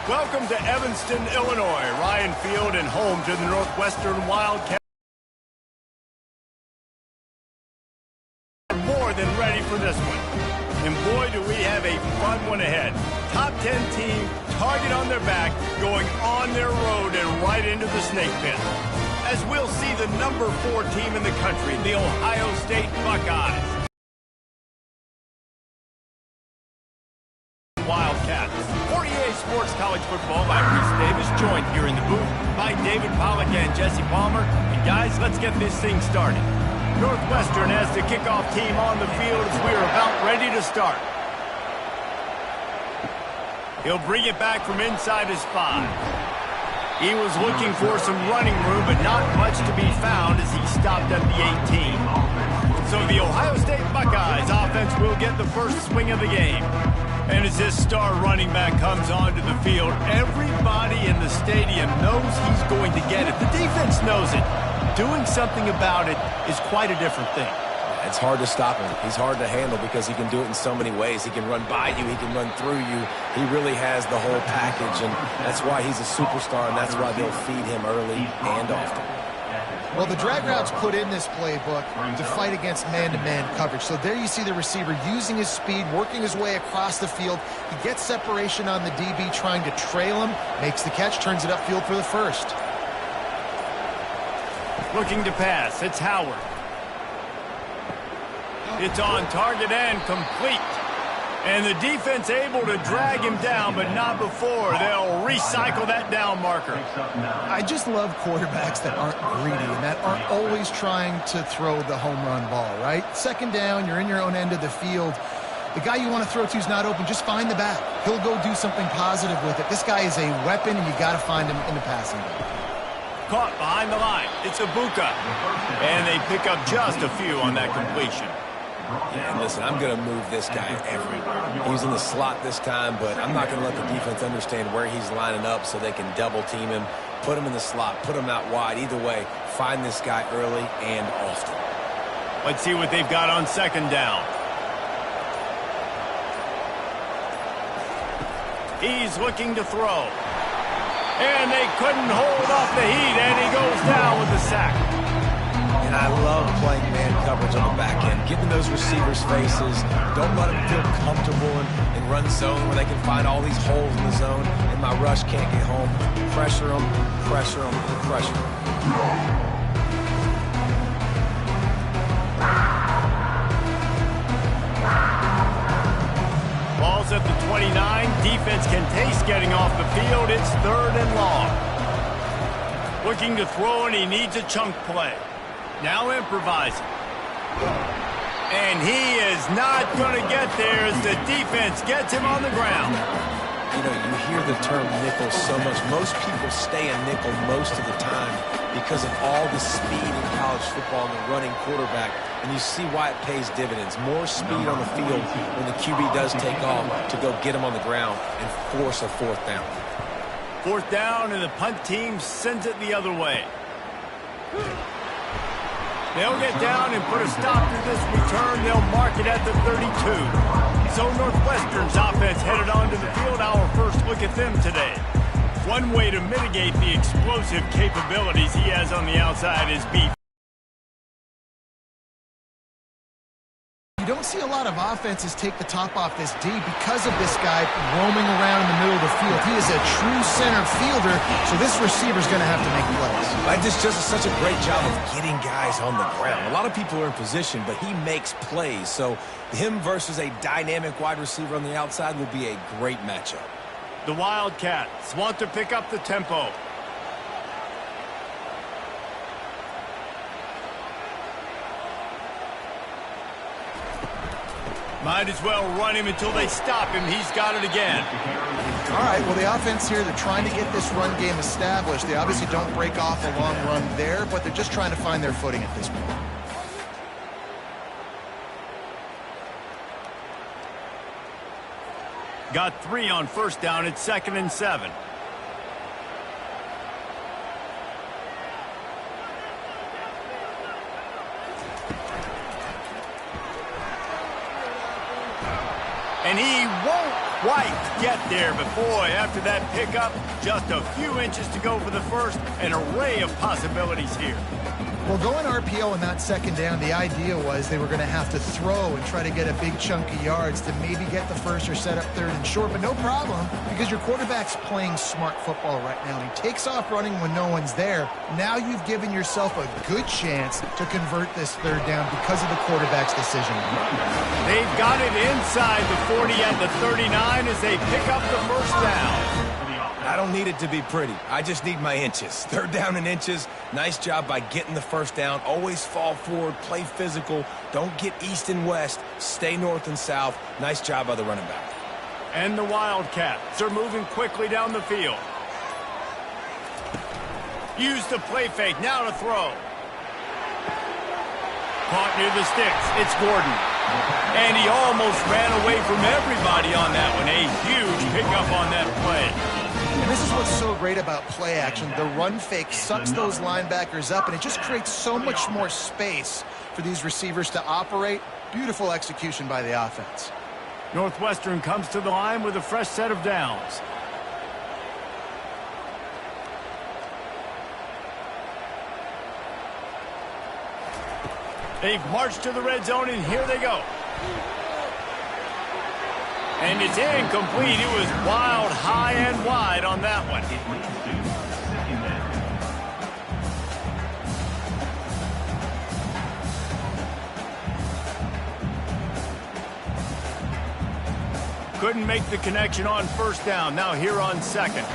Welcome to Evanston, Illinois. Ryan Field and home to the Northwestern Wildcats. More than ready for this one. And boy, do we have a fun one ahead. Top 10 team, target on their back, going on their road and right into the snake pit. As we'll see the number 4 team in the country, the Ohio State Buckeyes. Wildcats. 48 Sports College Football by Reese Davis, joined here in the booth by David Pollack and Jesse Palmer. And guys, let's get this thing started. Northwestern has the kickoff team on the field as we are about ready to start. He'll bring it back from inside his 5. He was looking for some running room, but not much to be found as he stopped at the 18. So the Ohio State Buckeyes offense will get the first swing of the game. And as this star running back comes onto the field, everybody in the stadium knows he's going to get it. The defense knows it. Doing something about it is quite a different thing. It's hard to stop him. He's hard to handle because he can do it in so many ways. He can run by you. He can run through you. He really has the whole package, and that's why he's a superstar, and that's why they'll feed him early and often. Well, the drag route's put in this playbook to fight against man-to-man coverage. So there you see the receiver using his speed, working his way across the field. He gets separation on the DB, trying to trail him, makes the catch, turns it upfield for the first. Looking to pass, it's Howard. It's on target and complete. And the defense able to drag him down, but not before. They'll recycle that down marker. I just love quarterbacks that aren't greedy and that aren't always trying to throw the home run ball, right? Second down, you're in your own end of the field. The guy you want to throw to is not open. Just find the back. He'll go do something positive with it. This guy is a weapon, and you got to find him in the passing game. Caught behind the line. It's Ibuka. And they pick up just a few on that completion. Yeah, and listen, I'm going to move this guy everywhere. He's in the slot this time, but I'm not going to let the defense understand where he's lining up so they can double team him, put him in the slot, put him out wide. Either way, find this guy early and often. Let's see what they've got on second down. He's looking to throw. And they couldn't hold off the heat, and he goes down with the sack. And I love playing man coverage on the back end, getting those receivers' faces. Don't let them feel comfortable in run zone where they can find all these holes in the zone, and my rush can't get home. Pressure them, pressure them, pressure them. Ball's at the 29. Defense can taste getting off the field. It's 3rd and long. Looking to throw, and he needs a chunk play. Now improvising. And he is not going to get there as the defense gets him on the ground. You know, you hear the term nickel so much. Most people stay a nickel most of the time because of all the speed in college football and the running quarterback. And you see why it pays dividends. More speed on the field when the QB does take off to go get him on the ground and force a 4th down. 4th down, and the punt team sends it the other way. They'll get down and put a stop to this return. They'll mark it at the 32. So Northwestern's offense headed onto the field. Our first look at them today. One way to mitigate the explosive capabilities he has on the outside is beef. You don't see a lot of offenses take the top off this D because of this guy roaming around in the middle of the field. He is a true center fielder, so this receiver's going to have to make plays. Like this just such a great job of getting guys on the ground. A lot of people are in position, but he makes plays. So him versus a dynamic wide receiver on the outside will be a great matchup. The Wildcats want to pick up the tempo. Might as well run him until they stop him. He's got it again. All right, well, the offense here, they're trying to get this run game established. They obviously don't break off a long run there, but they're just trying to find their footing at this point. Got 3 on first down. It's 2nd and 7. And he won't quite get there, but boy, after that pickup, just a few inches to go for the first, an array of possibilities here. Well, going RPO on that second down, the idea was they were going to have to throw and try to get a big chunk of yards to maybe get the first or set up third and short, but no problem because your quarterback's playing smart football right now. He takes off running when no one's there. Now you've given yourself a good chance to convert this third down because of the quarterback's decision. They've got it inside the 40 at the 39 as they pick up the first down. I don't need it to be pretty. I just need my inches. Third down in inches. Nice job by getting the first down. Always fall forward, play physical. Don't get east and west. Stay north and south. Nice job by the running back. And the Wildcats are moving quickly down the field. Use the play fake. Now to throw. Caught near the sticks. It's Gordon. And he almost ran away from everybody on that one. A huge pickup on that play. And this is what's so great about play action. The run fake sucks those linebackers up, and it just creates so much more space for these receivers to operate. Beautiful execution by the offense. Northwestern comes to the line with a fresh set of downs. They've marched to the red zone, and here they go. And it's incomplete. It was wild, high and wide on that one. Couldn't make the connection on first down. Now here on second.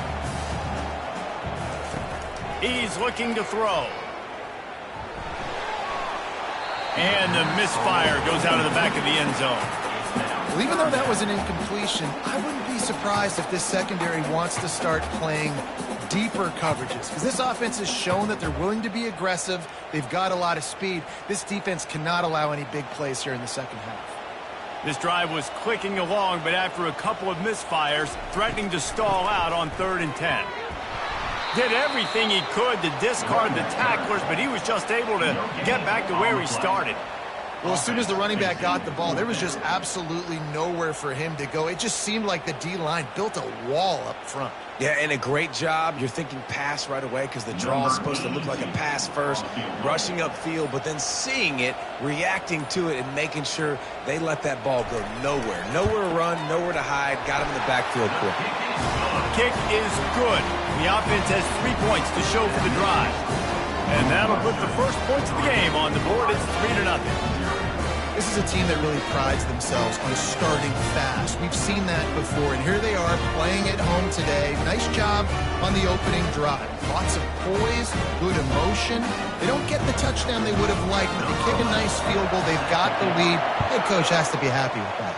He's looking to throw. And the misfire goes out of the back of the end zone. Well, even though that was an incompletion, I wouldn't be surprised if this secondary wants to start playing deeper coverages because this offense has shown that they're willing to be aggressive. They've got a lot of speed. This defense cannot allow any big plays here in the second half. This drive was clicking along, but after a couple of misfires, threatening to stall out on 3rd and 10. Did everything he could to discard the tacklers, but he was just able to get back to where he started. Well, as soon as the running back got the ball, there was just absolutely nowhere for him to go. It just seemed like the D-line built a wall up front. Yeah, and a great job. You're thinking pass right away because the draw is supposed to look like a pass first, rushing upfield, but then seeing it, reacting to it, and making sure they let that ball go nowhere. Nowhere to run, nowhere to hide. Got him in the backfield quick. Kick is good. The offense has 3 points to show for the drive. And that'll put the first points of the game on the board. It's 3-0. This is a team that really prides themselves on starting fast. We've seen that before, and here they are playing at home today. Nice job on the opening drive. Lots of poise, good emotion. They don't get the touchdown they would have liked, but they kick a nice field goal. They've got the lead. Head coach has to be happy with that.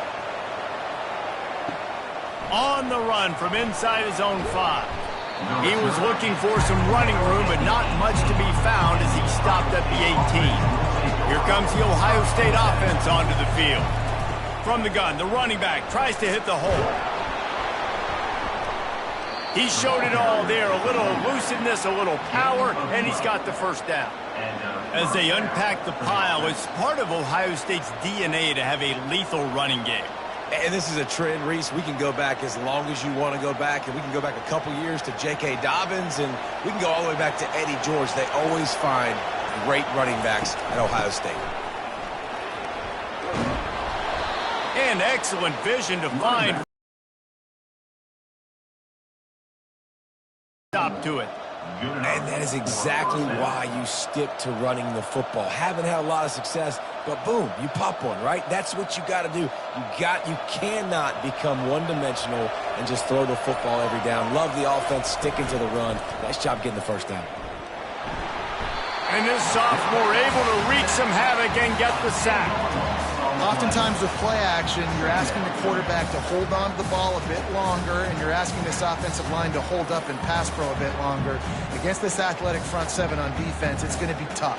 On the run from inside his own 5. He was looking for some running room, but not much to be found as he stopped at the 18. Here comes the Ohio State offense onto the field. From the gun, the running back tries to hit the hole. He showed it all there, a little elusiveness, a little power, and he's got the first down. As they unpack the pile, it's part of Ohio State's DNA to have a lethal running game. And this is a trend, Reese. We can go back as long as you want to go back, and we can go back a couple years to J.K. Dobbins, and we can go all the way back to Eddie George. They always find great running backs at Ohio State. And excellent vision to find. Stop to it. And that is exactly why you stick to running the football. Haven't had a lot of success, but boom, you pop one, right? That's what you got to do. You cannot become one-dimensional and just throw the football every down. Love the offense sticking to the run. Nice job getting the first down. And this sophomore able to wreak some havoc and get the sack. Oftentimes with play action, you're asking the quarterback to hold on to the ball a bit longer, and you're asking this offensive line to hold up and pass pro a bit longer. Against this athletic front seven on defense, it's going to be tough.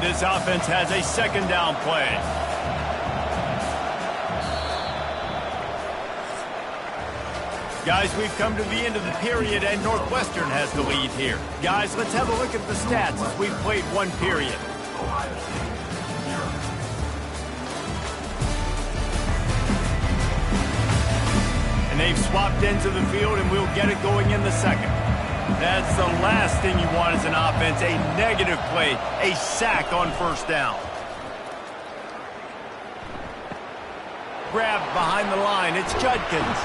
This offense has a second down play. Guys, we've come to the end of the period, and Northwestern has the lead here. Guys, let's have a look at the stats as we've played one period. And they've swapped ends of the field, and we'll get it going in the second. That's the last thing you want as an offense, a negative play, a sack on first down. Grab behind the line, it's Judkins.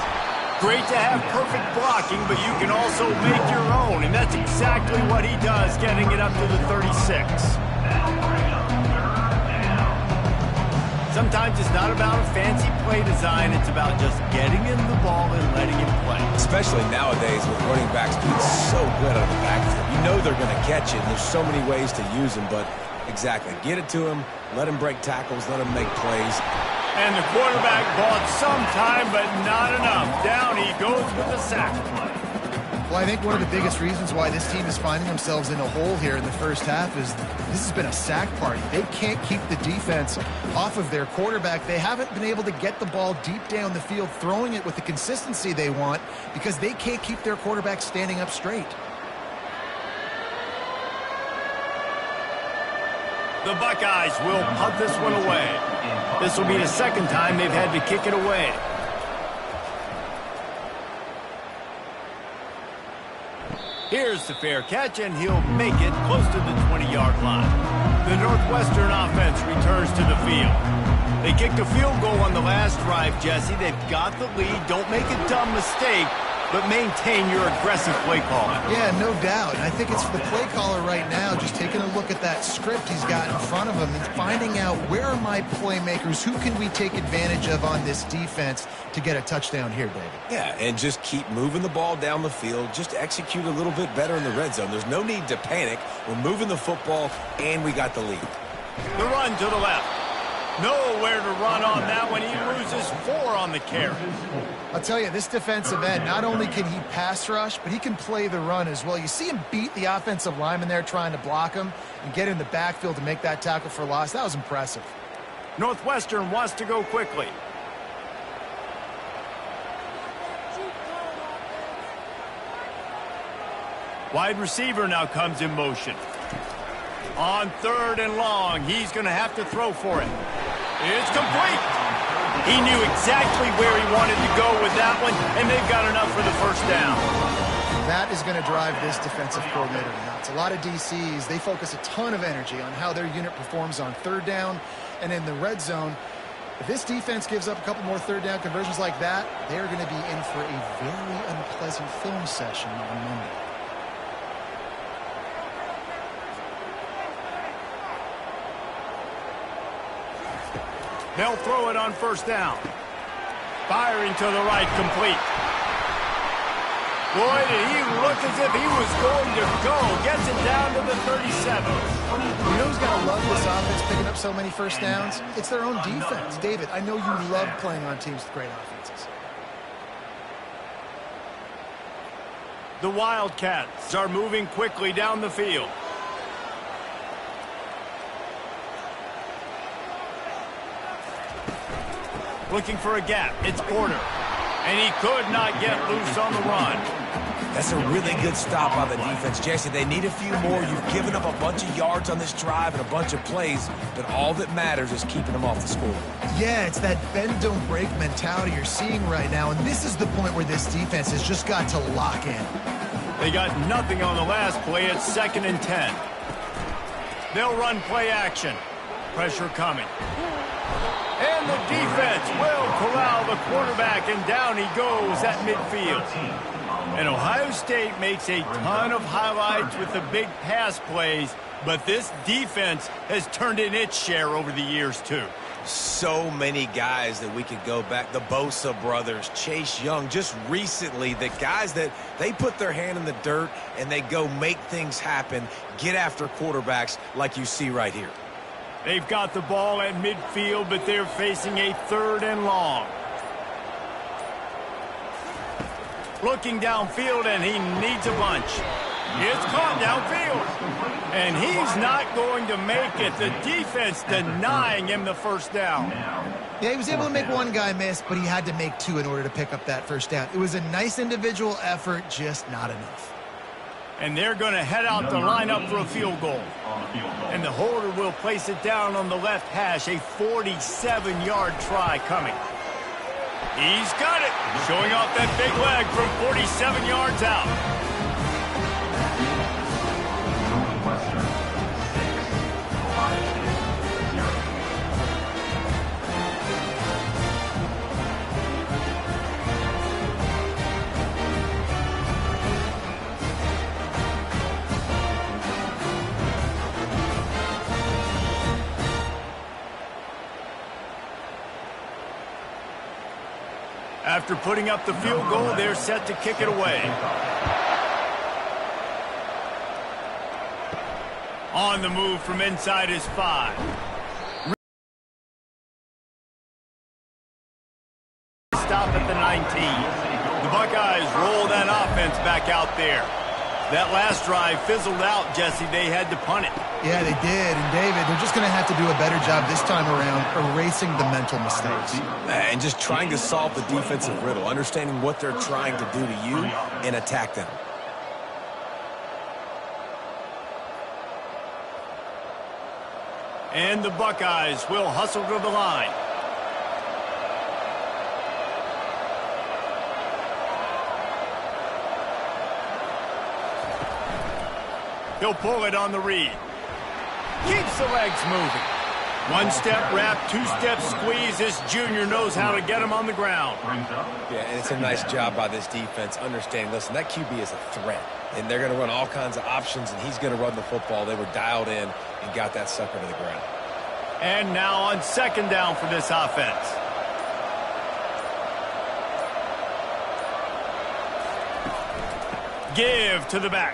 Great to have perfect blocking, but you can also make your own, and that's exactly what he does, getting it up to the 36. Sometimes it's not about a fancy play design, it's about just getting him the ball and letting him play. Especially nowadays with running backs being so good out of the backfield. You know they're going to catch it, and there's so many ways to use them, but exactly, get it to him, let him break tackles, let him make plays. And the quarterback bought some time, but not enough. Down he goes with the sack. Well, I think one of the biggest reasons why this team is finding themselves in a hole here in the first half is this has been a sack party. They can't keep the defense off of their quarterback. They haven't been able to get the ball deep down the field, throwing it with the consistency they want because they can't keep their quarterback standing up straight. The Buckeyes will punt this one away. This will be the second time they've had to kick it away. Here's the fair catch, and he'll make it close to the 20-yard line. The Northwestern offense returns to the field. They kicked a field goal on the last drive, Jesse. They've got the lead. Don't make a dumb mistake, but maintain your aggressive play calling. Yeah, no doubt. And I think it's the play caller right now just taking a look at that script he's got in front of him and finding out where are my playmakers, who can we take advantage of on this defense to get a touchdown here, David. Yeah, and just keep moving the ball down the field. Just execute a little bit better in the red zone. There's no need to panic. We're moving the football, and we got the lead. The run to the left. Nowhere to run on that one. He loses 4 on the carry. I'll tell you, this defensive end, not only can he pass rush, but he can play the run as well. You see him beat the offensive lineman there trying to block him and get in the backfield to make that tackle for loss. That was impressive. Northwestern wants to go quickly. Wide receiver now comes in motion. On 3rd and long, he's going to have to throw for it. It's complete. He knew exactly where he wanted to go with that one, and they've got enough for the first down. That is going to drive this defensive coordinator nuts. A lot of DCs, they focus a ton of energy on how their unit performs on 3rd down and in the red zone. If this defense gives up a couple more 3rd down conversions like that, they're going to be in for a very unpleasant film session on Monday. They'll throw it on 1st down. Firing to the right, complete. Boy, did he look as if he was going to go. Gets it down to the 37. You know who's got to love this offense picking up so many 1st downs? It's their own defense. David, I know you love playing on teams with great offenses. The Wildcats are moving quickly down the field. Looking for a gap. It's Porter. And he could not get loose on the run. That's a really good stop by the defense, Jesse. They need a few more. You've given up a bunch of yards on this drive and a bunch of plays, but all that matters is keeping them off the score. Yeah, it's that bend, don't break mentality you're seeing right now, and this is the point where this defense has just got to lock in. They got nothing on the last play. It's 2nd and 10. They'll run play action. Pressure coming. And the defense will corral the quarterback, and down he goes at midfield. And Ohio State makes a ton of highlights with the big pass plays, but this defense has turned in its share over the years, too. So many guys that we could go back. The Bosa brothers, Chase Young, just recently, the guys that they put their hand in the dirt and they go make things happen, get after quarterbacks like you see right here. They've got the ball at midfield, but they're facing a 3rd and long. Looking downfield, and he needs a bunch. It's caught downfield. And he's not going to make it. The defense denying him the 1st down. Yeah, he was able to make one guy miss, but he had to make two in order to pick up that first down. It was a nice individual effort, just not enough. And they're going to head out to line up for a field goal. And the holder will place it down on the left hash, a 47-yard try coming. He's got it, showing off that big leg from 47 yards out. Northwestern 6, Ohio State 0. After putting up the field goal, they're set to kick it away. On the move from inside his 5. Stop at the 19. The Buckeyes roll that offense back out there. That last drive fizzled out, Jesse. They had to punt it. Yeah, they did. And, David, they're just going to have to do a better job this time around erasing the mental mistakes. And just trying to solve the defensive riddle, understanding what they're trying to do to you and attack them. And the Buckeyes will hustle to the line. He'll pull it on the read. Keeps the legs moving. One-step wrap, two-step squeeze. This junior knows how to get him on the ground. Yeah, and it's a nice job by this defense understanding, listen, that QB is a threat. And they're going to run all kinds of options, and he's going to run the football. They were dialed in and got that sucker to the ground. And now on second down for this offense. Give to the back.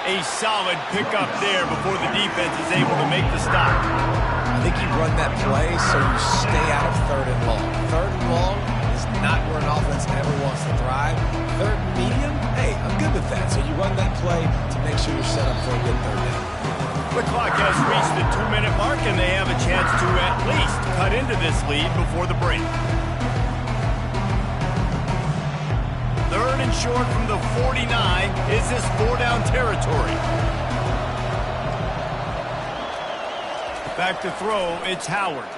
A solid pickup there before the defense is able to make the stop. I think you run that play so you stay out of third and long. Third and long is not where an offense ever wants to thrive. Third and medium, hey, I'm good with that. So you run that play to make sure you're set up for a good third down. The clock has reached the 2-minute mark, and they have a chance to at least cut into this lead before the break. Third and short from the 49. Is this 4-down territory? Back to throw, it's Howard.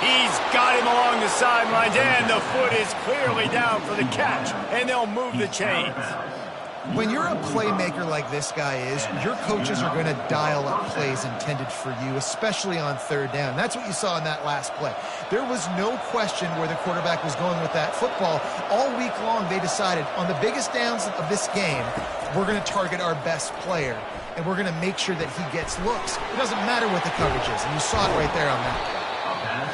He's got him along the sidelines, and the foot is clearly down for the catch, and they'll move the chains. When you're a playmaker like this guy is, your coaches are going to dial up plays intended for you, especially on third down. That's what you saw in that last play. There was no question where the quarterback was going with that football. All week long, they decided on the biggest downs of this game, we're going to target our best player, and we're going to make sure that he gets looks. It doesn't matter what the coverage is, and you saw it right there on that play.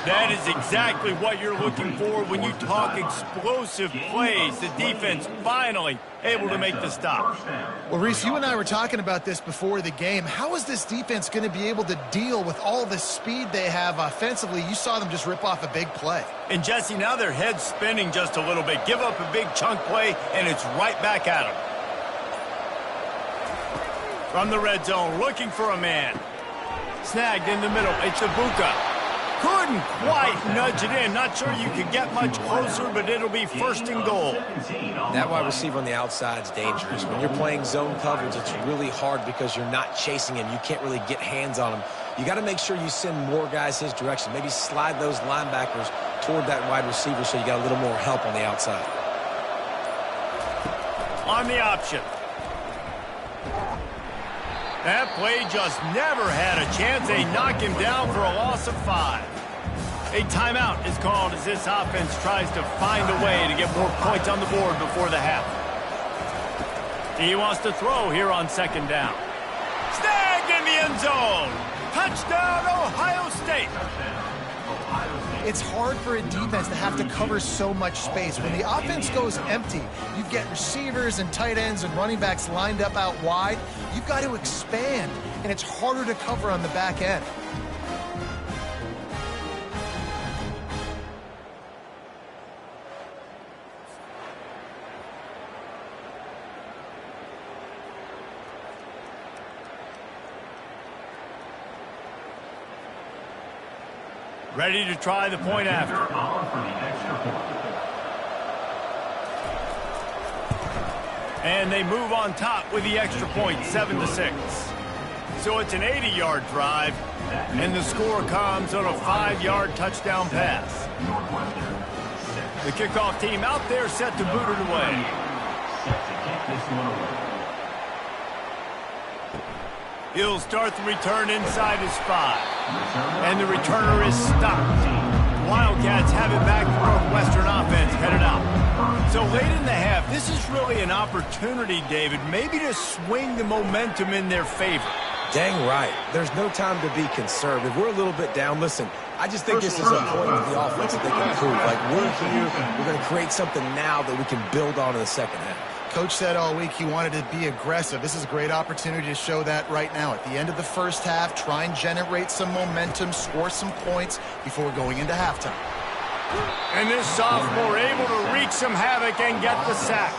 That is exactly what you're looking for when you talk explosive plays. The defense finally able to make the stop. Well, Reese, you and I were talking about this before the game. How is this defense going to be able to deal with all the speed they have offensively? You saw them just rip off a big play. And, Jesse, now their head's spinning just a little bit. Give up a big chunk play, and it's right back at them. From the red zone, looking for a man. Snagged in the middle. It's Ibuka. Couldn't quite nudge it in. Not sure you could get much closer, but it'll be first and goal. That wide receiver on the outside is dangerous. When you're playing zone coverage, it's really hard because you're not chasing him. You can't really get hands on him. You got to make sure you send more guys his direction. Maybe slide those linebackers toward that wide receiver so you got a little more help on the outside. On the option. That play just never had a chance. They knock him down for a loss of 5. A timeout is called as this offense tries to find a way to get more points on the board before the half. He wants to throw here on second down. Snagged in the end zone. Touchdown, Ohio State. It's hard for a defense to have to cover so much space. When the offense goes empty, you get receivers and tight ends and running backs lined up out wide. You've got to expand, and it's harder to cover on the back end. Ready to try the point after. And they move on top with the extra point, 7-6. So it's an 80-yard drive, and the score comes on a 5-yard touchdown pass. The kickoff team out there set to boot it away. He'll start the return inside his 5. And the returner is stopped. Wildcats have it back. Northwestern offense headed out. So late in the half, this is really an opportunity, David, maybe to swing the momentum in their favor. Dang right. There's no time to be conservative. We're a little bit down. Listen, I just think this is a point with the offense that they can improve. Like, we're here, we're going to create something now that we can build on in the second half. Coach said all week he wanted to be aggressive. This is a great opportunity to show that right now. At the end of the first half, try and generate some momentum, score some points before going into halftime. And this sophomore able to wreak some havoc and get the sack.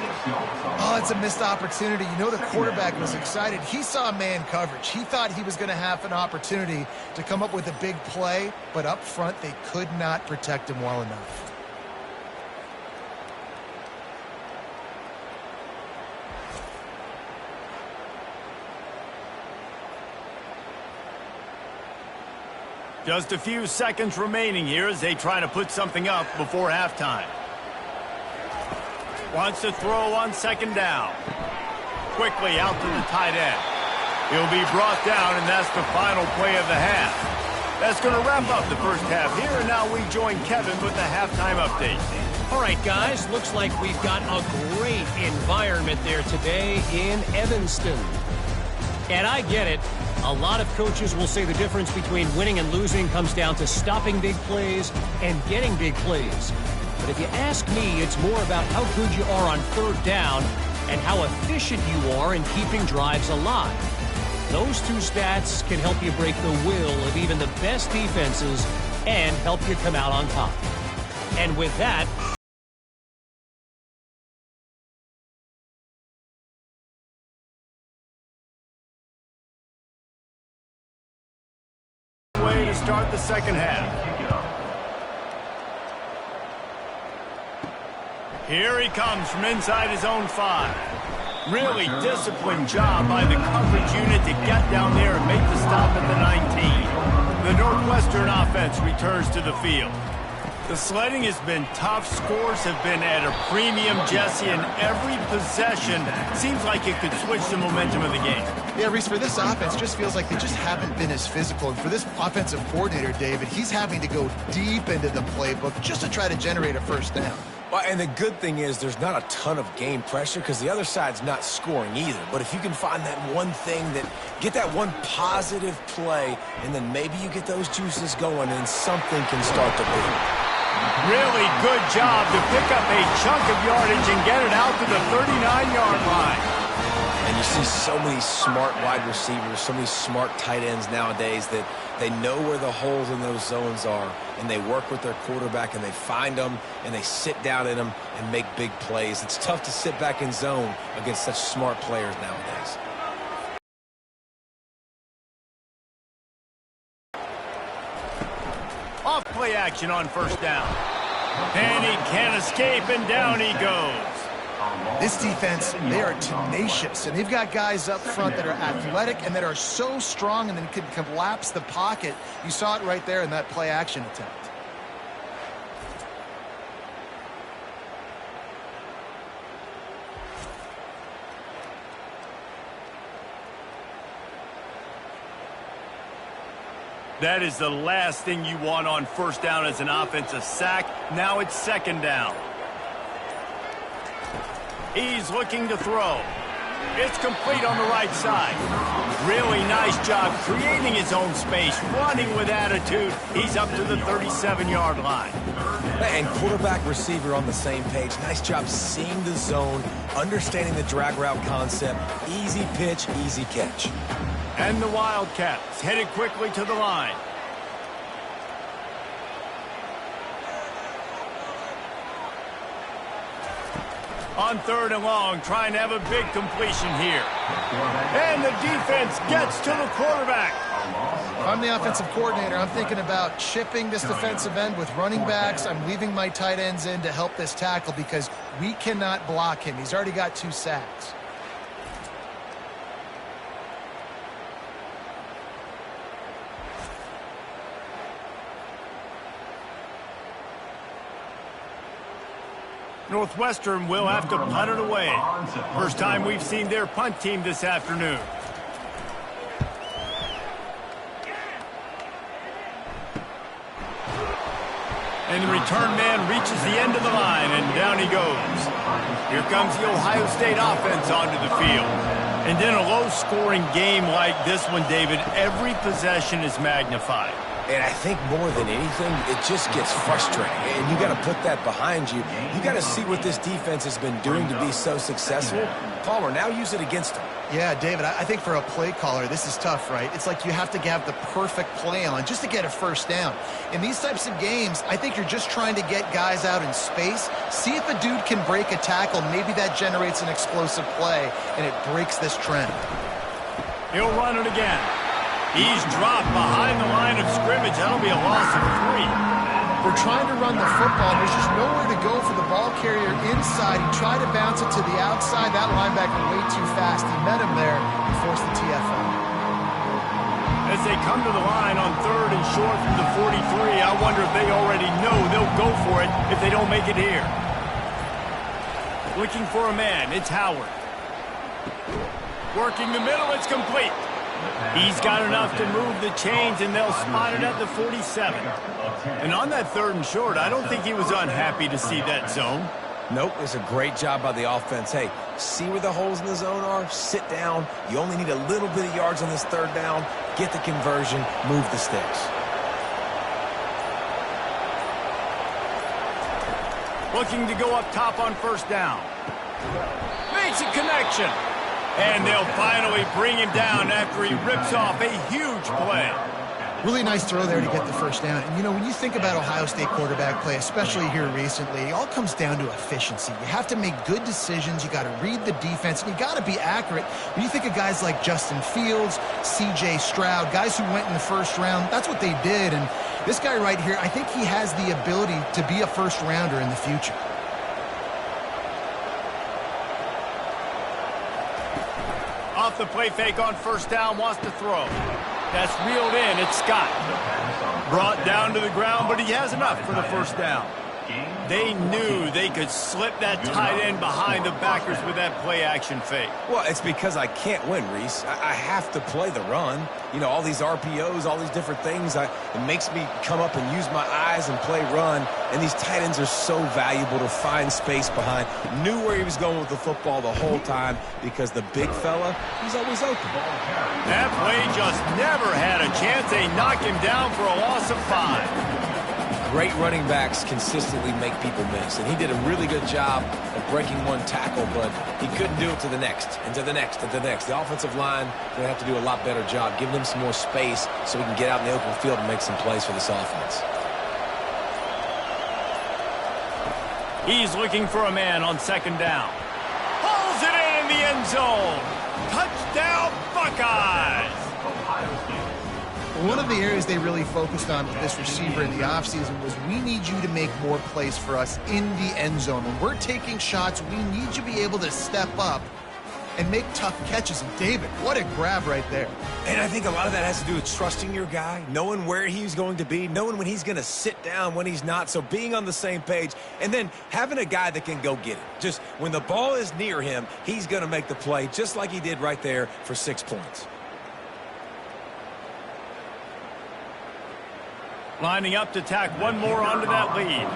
Oh, it's a missed opportunity. You know the quarterback was excited. He saw man coverage. He thought he was going to have an opportunity to come up with a big play, but up front they could not protect him well enough. Just a few seconds remaining here as they try to put something up before halftime. Wants to throw on second down. Quickly out to the tight end. He'll be brought down, and that's the final play of the half. That's going to wrap up the first half here, and now we join Kevin with the halftime update. All right, guys, looks like we've got a great environment there today in Evanston. And I get it. A lot of coaches will say the difference between winning and losing comes down to stopping big plays and getting big plays. But if you ask me, it's more about how good you are on third down and how efficient you are in keeping drives alive. Those two stats can help you break the will of even the best defenses and help you come out on top. And with that, way to start the second half. Here he comes from inside his own 5. Really disciplined job by the coverage unit to get down there and make the stop at the 19. The Northwestern offense returns to the field. The sledding has been tough. Scores have been at a premium, Jesse, and every possession seems like it could switch the momentum of the game. Yeah, Reese, for this offense, just feels like they just haven't been as physical. And for this offensive coordinator, David, he's having to go deep into the playbook just to try to generate a first down. Well, and the good thing is there's not a ton of game pressure because the other side's not scoring either. But if you can find that one thing, get that one positive play, and then maybe you get those juices going and something can start to move. Really good job to pick up a chunk of yardage and get it out to the 39-yard line. And you see so many smart wide receivers, so many smart tight ends nowadays that they know where the holes in those zones are, and they work with their quarterback, and they find them, and they sit down in them and make big plays. It's tough to sit back in zone against such smart players nowadays. Off play action on first down. And he can't escape, and down he goes. This defense, they are tenacious, and they've got guys up front that are athletic and that are so strong and then can collapse the pocket. You saw it right there in that play action attempt. That is the last thing you want on first down as an offensive sack. Now it's second down. He's looking to throw. It's complete on the right side. Really nice job creating his own space, running with attitude. He's up to the 37-yard line. And quarterback receiver on the same page. Nice job seeing the zone, understanding the drag route concept. Easy pitch, easy catch. And the Wildcats headed quickly to the line. On third and long, trying to have a big completion here. And the defense gets to the quarterback. I'm the offensive coordinator, I'm thinking about chipping this defensive end with running backs. I'm leaving my tight ends in to help this tackle because we cannot block him. He's already got 2 sacks. Northwestern will have to punt it away. First time we've seen their punt team this afternoon. And the return man reaches the end of the line, and down he goes. Here comes the Ohio State offense onto the field. And in a low-scoring game like this one, David, every possession is magnified. And I think more than anything, it just gets frustrating. And you got to put that behind you. You got to see what this defense has been doing to be so successful. Palmer, now use it against them. Yeah, David, I think for a play caller, this is tough, right? It's like you have to have the perfect play on just to get a first down. In these types of games, I think you're just trying to get guys out in space, see if a dude can break a tackle. Maybe that generates an explosive play, and it breaks this trend. He'll run it again. He's dropped behind the line of scrimmage. That'll be a loss of 3. They're trying to run the football. There's just nowhere to go for the ball carrier inside. He tried to bounce it to the outside. That linebacker way too fast. He met him there and forced the TFL. As they come to the line on 3rd and short from the 43, I wonder if they already know they'll go for it if they don't make it here. Looking for a man. It's Howard. Working the middle. It's complete. He's got enough to move the chains, and they'll spot it at the 47. And on that 3rd and short, I don't think he was unhappy to see that zone. Nope, it's a great job by the offense. Hey, see where the holes in the zone are? Sit down. You only need a little bit of yards on this 3rd down. Get the conversion. Move the sticks. Looking to go up top on 1st down. Makes a connection. And they'll finally bring him down after he rips off a huge play. Really nice throw there to get the first down. And, you know, when you think about Ohio State quarterback play, especially here recently, it all comes down to efficiency. You have to make good decisions. You got to read the defense, and you got to be accurate. When you think of guys like Justin Fields, C.J. Stroud, guys who went in the 1st round, that's what they did. And this guy right here, I think he has the ability to be a 1st rounder in the future. Off the play fake on 1st down, wants to throw. That's reeled in. It's Scott. Brought down to the ground, but he has enough for the 1st down. They knew they could slip that tight end behind the backers with that play-action fake. Well, it's because I can't win, Reese. I have to play the run. You know, all these RPOs, all these different things, it makes me come up and use my eyes and play run. And these tight ends are so valuable to find space behind. Knew where he was going with the football the whole time because the big fella, he's always open. That play just never had a chance. They knock him down for a loss of 5. Great running backs consistently make people miss, and he did a really good job of breaking one tackle, but he couldn't do it to the next, and to the next, and to the next. The offensive line going to have to do a lot better job, giving them some more space so we can get out in the open field and make some plays for this offense. He's looking for a man on 2nd down. Hauls it in the end zone. Touchdown, Buckeyes! One of the areas they really focused on with this receiver in the offseason was we need you to make more plays for us in the end zone. When we're taking shots, we need you to be able to step up and make tough catches. And David, what a grab right there. And I think a lot of that has to do with trusting your guy, knowing where he's going to be, knowing when he's going to sit down, when he's not. So being on the same page, and then having a guy that can go get it. Just when the ball is near him, he's going to make the play just like he did right there for 6 points. Lining up to tack one more onto that lead.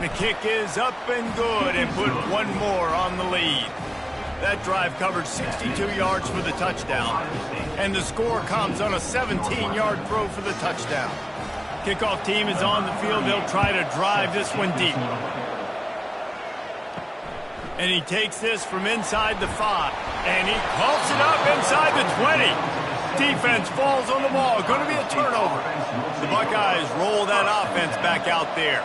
The kick is up and good and put one more on the lead. That drive covered 62 yards for the touchdown. And the score comes on a 17-yard throw for the touchdown. Kickoff team is on the field. They'll try to drive this one deep. And he takes this from inside the 5. And he pumps it up inside the 20. Defense falls on the ball. Going to be a turnover. The Buckeyes roll that offense back out there.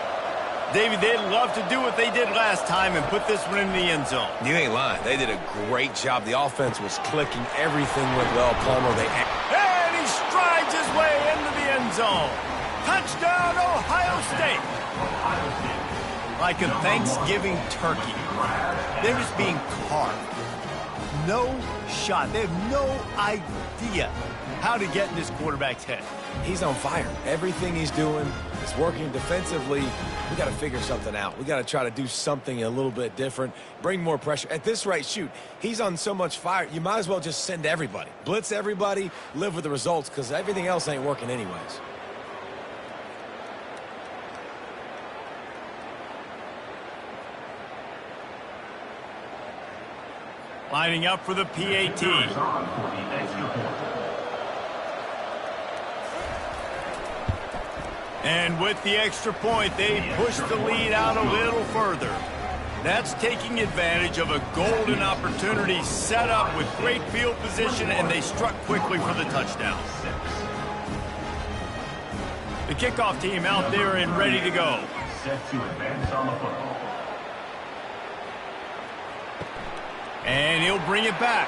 David, they'd love to do what they did last time and put this one in the end zone. You ain't lying. They did a great job. The offense was clicking. Everything went well. Palmer, And he strides his way into the end zone. Touchdown, Ohio State. Like a Thanksgiving turkey. They're just being carved. No shot. They have no idea how to get in this quarterback's head. He's on fire. Everything he's doing is working defensively. We got to figure something out. We got to try to do something a little bit different, bring more pressure. At this rate, shoot, he's on so much fire, you might as well just send everybody. Blitz everybody, live with the results, because everything else ain't working anyways. Lining up for the PAT. And with the extra point, they push the lead out a little further. That's taking advantage of a golden opportunity set up with great field position, and they struck quickly for the touchdown. The kickoff team out there and ready to go. Set to advance on the football. And he'll bring it back.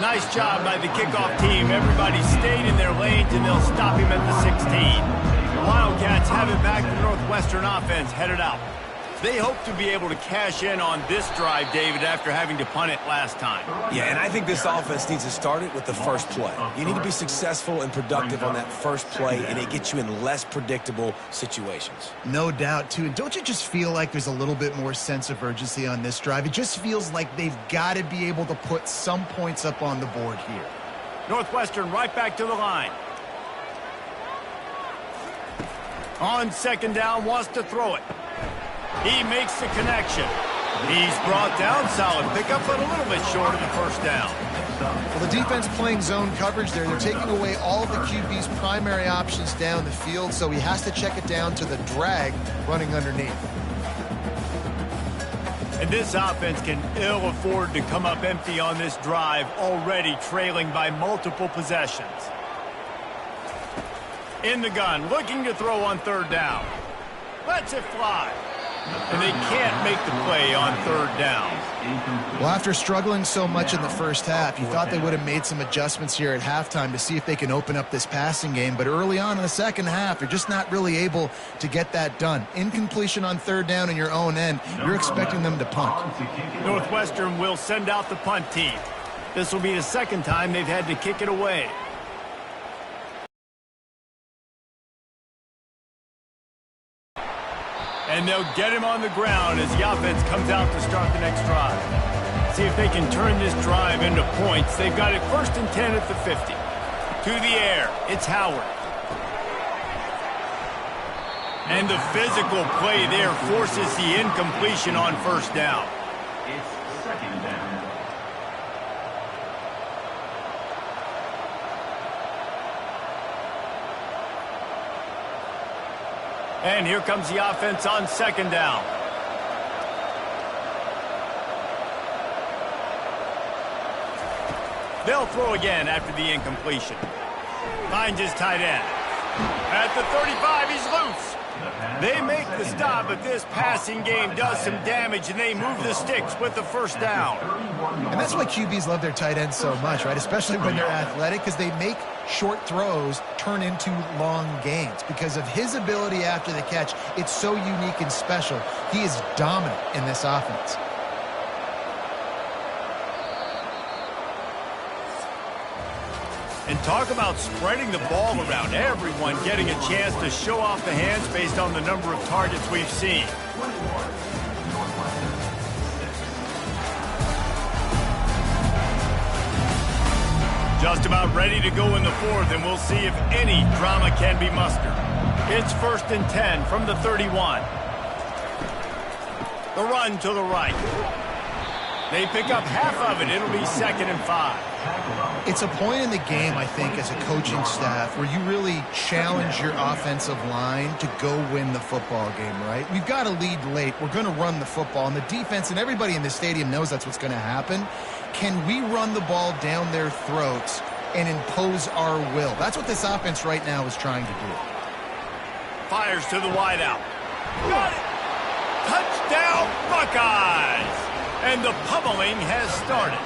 Nice job by the kickoff team. Everybody stayed in their lanes, and they'll stop him at the 16. Wildcats have it back. The Northwestern offense headed out. They hope to be able to cash in on this drive, David, after having to punt it last time. Yeah, and I think this offense needs to start it with the first play. You need to be successful and productive on that first play, and it gets you in less predictable situations. No doubt, too. And don't you just feel like there's a little bit more sense of urgency on this drive? It just feels like they've got to be able to put some points up on the board here. Northwestern right back to the line. On second down, wants to throw it. He makes the connection. He's brought down, solid pickup, but a little bit short of the first down. Well, the defense playing zone coverage there. They're taking away all of the QB's primary options down the field, so he has to check it down to the drag running underneath. And this offense can ill afford to come up empty on this drive, already trailing by multiple possessions. In the gun, looking to throw on third down. Lets it fly. And they can't make the play on third down. Well, after struggling so much in the first half, you thought they would have made some adjustments here at halftime to see if they can open up this passing game. But early on in the second half, they're just not really able to get that done. Incompletion on third down in your own end, you're expecting them to punt. Northwestern will send out the punt team. This will be the second time they've had to kick it away. And they'll get him on the ground as the offense comes out to start the next drive. See if they can turn this drive into points. They've got it 1st and 10 at the 50. To the air, it's Howard. And the physical play there forces the incompletion on first down. It's second down. And here comes the offense on second down. They'll throw again after the incompletion. Finds his tight end. At the 35, he's loose. They make the stop, but this passing game does some damage, and they move the sticks with the first down. And that's why QBs love their tight ends so much, right? Especially when they're athletic, because they make short throws turn into long gains. Because of his ability after the catch, it's so unique and special. He is dominant in this offense. And talk about spreading the ball around. Everyone getting a chance to show off the hands based on the number of targets we've seen. Just about ready to go in the fourth, and we'll see if any drama can be mustered. It's 1st and 10 from the 31. The run to the right. They pick up half of it. It'll be 2nd and 5. It's a point in the game, I think, as a coaching staff where you really challenge your offensive line to go win the football game, right? We've got a lead late. We're going to run the football. And the defense and everybody in the stadium knows that's what's going to happen. Can we run the ball down their throats and impose our will? That's what this offense right now is trying to do. Fires to the wideout. Got it! Touchdown, Buckeyes! And the pummeling has started.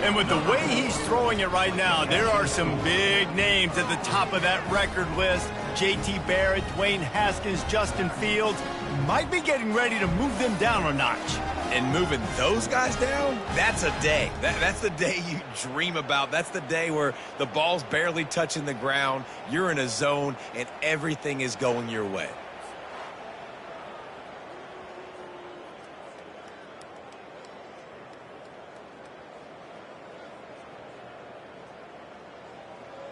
And with the way he's throwing it right now, there are some big names at the top of that record list. J.T. Barrett, Dwayne Haskins, Justin Fields might be getting ready to move them down a notch. And moving those guys down, that's a day. That's the day you dream about. That's the day where the ball's barely touching the ground, you're in a zone, and everything is going your way.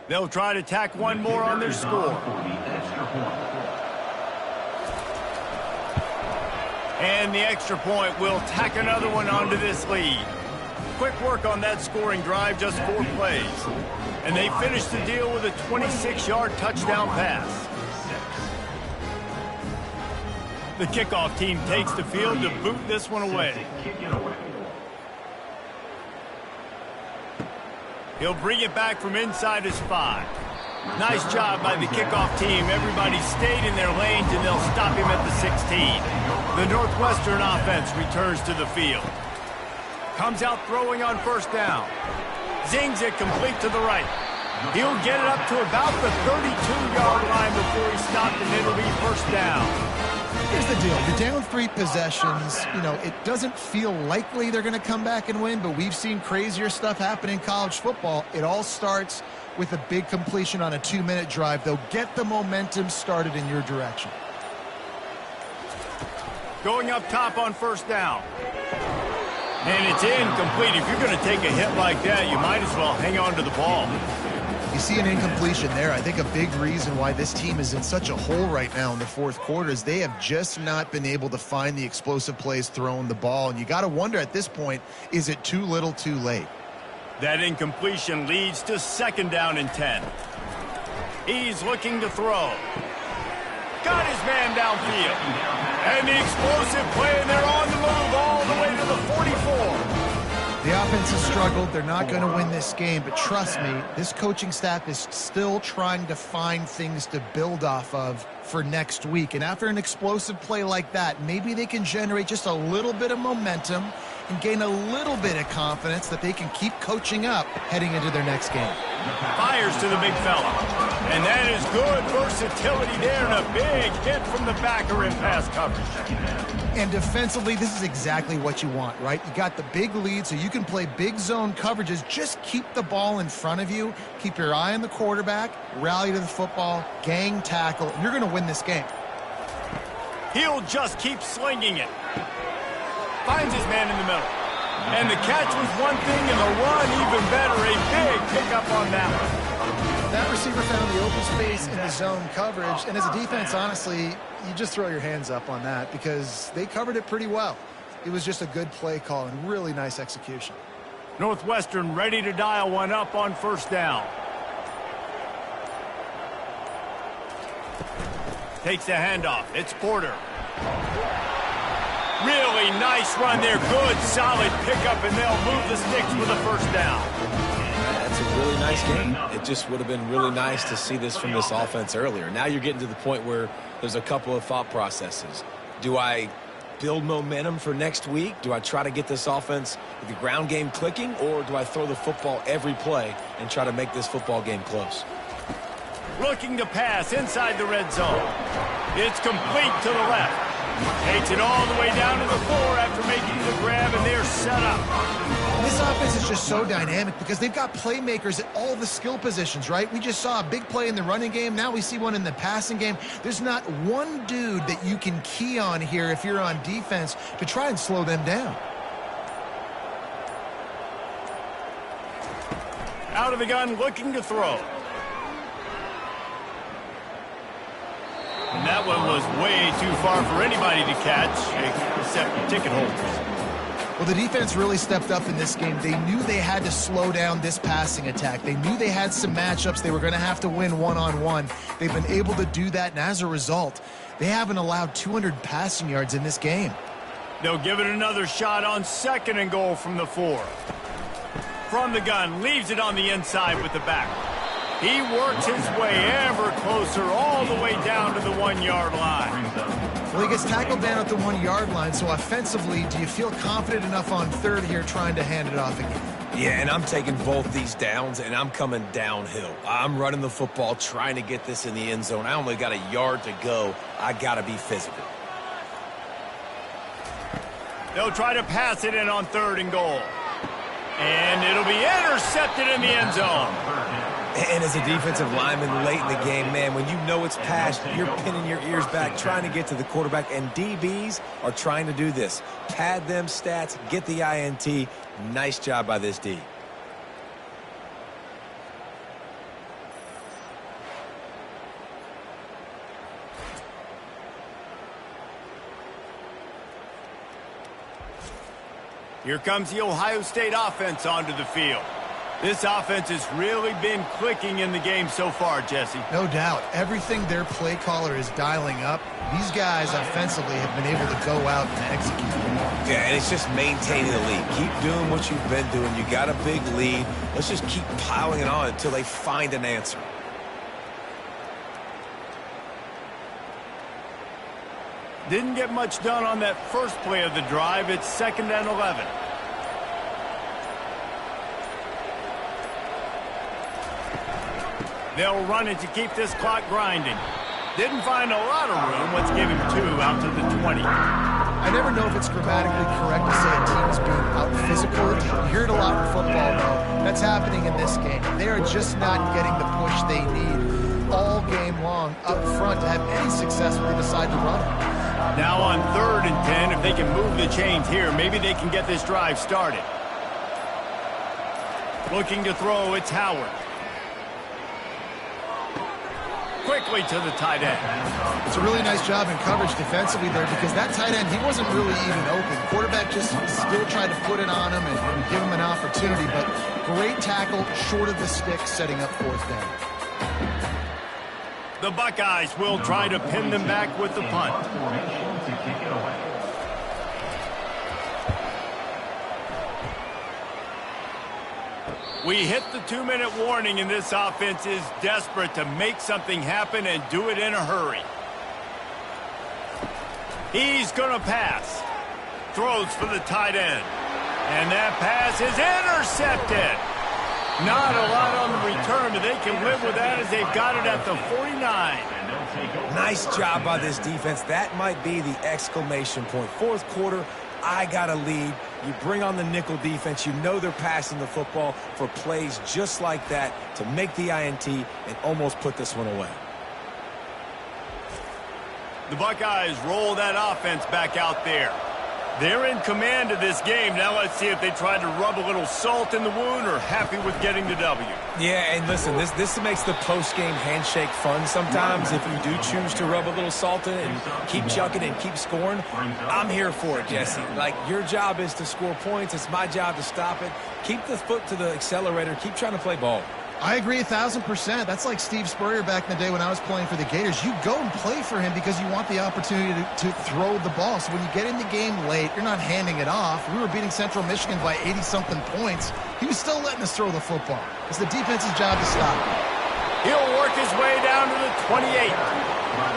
They'll try to tack one more on their score. And the extra point will tack another one onto this lead. Quick work on that scoring drive, just 4 plays. And they finish the deal with a 26-yard touchdown pass. The kickoff team takes the field to boot this one away. He'll bring it back from inside his 5. Nice job by the kickoff team. Everybody stayed in their lanes, and they'll stop him at the 16. The Northwestern offense returns to the field. Comes out throwing on first down. Zings it complete to the right. He'll get it up to about the 32-yard line before he's stopped, and it'll be first down. Here's the deal. You're down 3 possessions. You know, it doesn't feel likely they're going to come back and win, but we've seen crazier stuff happen in college football. It all starts with a big completion on a 2-minute drive. They'll get the momentum started in your direction. Going up top on first down. And it's incomplete. If you're going to take a hit like that, you might as well hang on to the ball. You see an incompletion there. I think a big reason why this team is in such a hole right now in the fourth quarter is they have just not been able to find the explosive plays throwing the ball. And you got to wonder at this point, is it too little too late? That incompletion leads to second down and 10. He's looking to throw. Got his man downfield. And the explosive play, and they're on the move all the way to the 44. The offense has struggled. They're not going to win this game, but trust me, this coaching staff is still trying to find things to build off of for next week. And after an explosive play like that, maybe they can generate just a little bit of momentum and gain a little bit of confidence that they can keep coaching up heading into their next game. Fires to the big fella. And that is good versatility there, and a big hit from the backer in pass coverage. And defensively, this is exactly what you want, right? You got the big lead, so you can play big zone coverages. Just keep the ball in front of you. Keep your eye on the quarterback, rally to the football, gang tackle, and you're going to win this game. He'll just keep slinging it. Finds his man in the middle. And the catch was one thing, and the run even better. A big pickup on that one. That receiver found the open space in the zone coverage, and as a defense, honestly, you just throw your hands up on that because they covered it pretty well. It was just a good play call and really nice execution. Northwestern ready to dial one up on first down. Takes the handoff. It's Porter. Really nice run there. Good, solid pickup, and they'll move the sticks with a first down. That's a really nice game. It just would have been really nice to see this from this offense earlier. Now you're getting to the point where there's a couple of thought processes. Do I build momentum for next week? Do I try to get this offense with the ground game clicking, or do I throw the football every play and try to make this football game close? Looking to pass inside the red zone. It's complete to the left. Takes it all the way down to the 4 after making the grab, and they're set up. This offense is just so dynamic because they've got playmakers at all the skill positions, right? We just saw a big play in the running game. Now we see one in the passing game. There's not one dude that you can key on here if you're on defense to try and slow them down. Out of the gun, looking to throw. And that one was way too far for anybody to catch, except ticket holders. Well, the defense really stepped up in this game. They knew they had to slow down this passing attack. They knew they had some matchups they were going to have to win one-on-one. They've been able to do that, and as a result, they haven't allowed 200 passing yards in this game. They'll give it another shot on second and goal from the 4. From the gun, leaves it on the inside with the back. He works his way ever closer all the way down to the 1-yard line. Well, he gets tackled down at the 1-yard line, so offensively, do you feel confident enough on third here trying to hand it off again? Yeah, and I'm taking both these downs, and I'm coming downhill. I'm running the football, trying to get this in the end zone. I only got a yard to go. I got to be physical. They'll try to pass it in on 3rd and goal. And it'll be intercepted in the end zone. And as a defensive lineman late in the game, man, when you know it's passed, you're pinning your ears back, trying to get to the quarterback, and DBs are trying to do this. Pad them stats, get the INT. Nice job by this D. Here comes the Ohio State offense onto the field. This offense has really been clicking in the game so far, Jesse. No doubt. Everything their play caller is dialing up, these guys offensively have been able to go out and execute. Yeah, and it's just maintaining the lead. Keep doing what you've been doing. You got a big lead. Let's just keep piling it on until they find an answer. Didn't get much done on that first play of the drive. It's 2nd and 11. They'll run it to keep this clock grinding. Didn't find a lot of room. Let's give him 2 out to the 20. I never know if it's grammatically correct to say a team is being out-physical. You hear it a lot in football, though. That's happening in this game. They are just not getting the push they need all game long up front to have any success when they decide to run it. Now on 3rd and 10, if they can move the chains here, maybe they can get this drive started. Looking to throw, it's Howard. Quickly to the tight end. It's a really nice job in coverage defensively there because that tight end, he wasn't really even open. Quarterback just still tried to put it on him and give him an opportunity, but great tackle short of the stick, setting up 4th down. The Buckeyes will try to pin them back with the punt. We hit the 2-minute warning, and this offense is desperate to make something happen and do it in a hurry. He's going to pass. Throws for the tight end. And that pass is intercepted. Not a lot on the return, but they can live with that as they've got it at the 49. Nice job by this defense. That might be the exclamation point. 4th quarter, I got a lead. You bring on the nickel defense. You know they're passing the football for plays just like that to make the INT and almost put this one away. The Buckeyes roll that offense back out there. They're in command of this game. Now let's see if they try to rub a little salt in the wound or happy with getting the W. Yeah, and listen, this makes the post-game handshake fun sometimes if you do choose to rub a little salt in it and keep chucking and keep scoring. I'm here for it, Jesse. Like, your job is to score points. It's my job to stop it. Keep the foot to the accelerator. Keep trying to play ball. I agree 1,000%. That's like Steve Spurrier back in the day when I was playing for the Gators. You go and play for him because you want the opportunity to throw the ball. So when you get in the game late, you're not handing it off. We were beating Central Michigan by 80-something points. He was still letting us throw the football. It's the defense's job to stop him. He'll work his way down to the 28.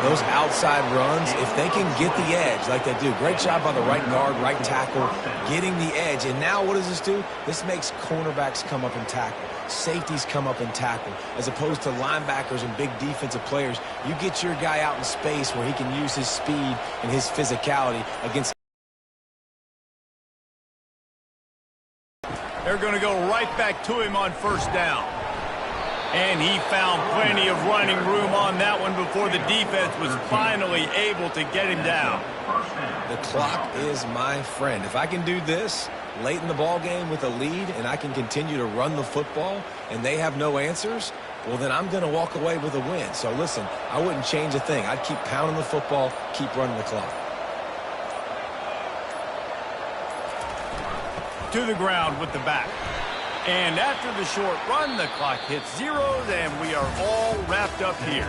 Those outside runs, if they can get the edge like they do, great job by the right guard, right tackle, getting the edge. And now what does this do? This makes cornerbacks come up and tackle. Safeties come up and tackle. As opposed to linebackers and big defensive players, you get your guy out in space where he can use his speed and his physicality against. They're going to go right back to him on 1st down. And he found plenty of running room on that one before the defense was finally able to get him down. The clock is my friend. If I can do this late in the ball game with a lead and I can continue to run the football and they have no answers, well, then I'm going to walk away with a win. So, listen, I wouldn't change a thing. I'd keep pounding the football, keep running the clock. To the ground with the back. And after the short run, the clock hits zeros, and we are all wrapped up here.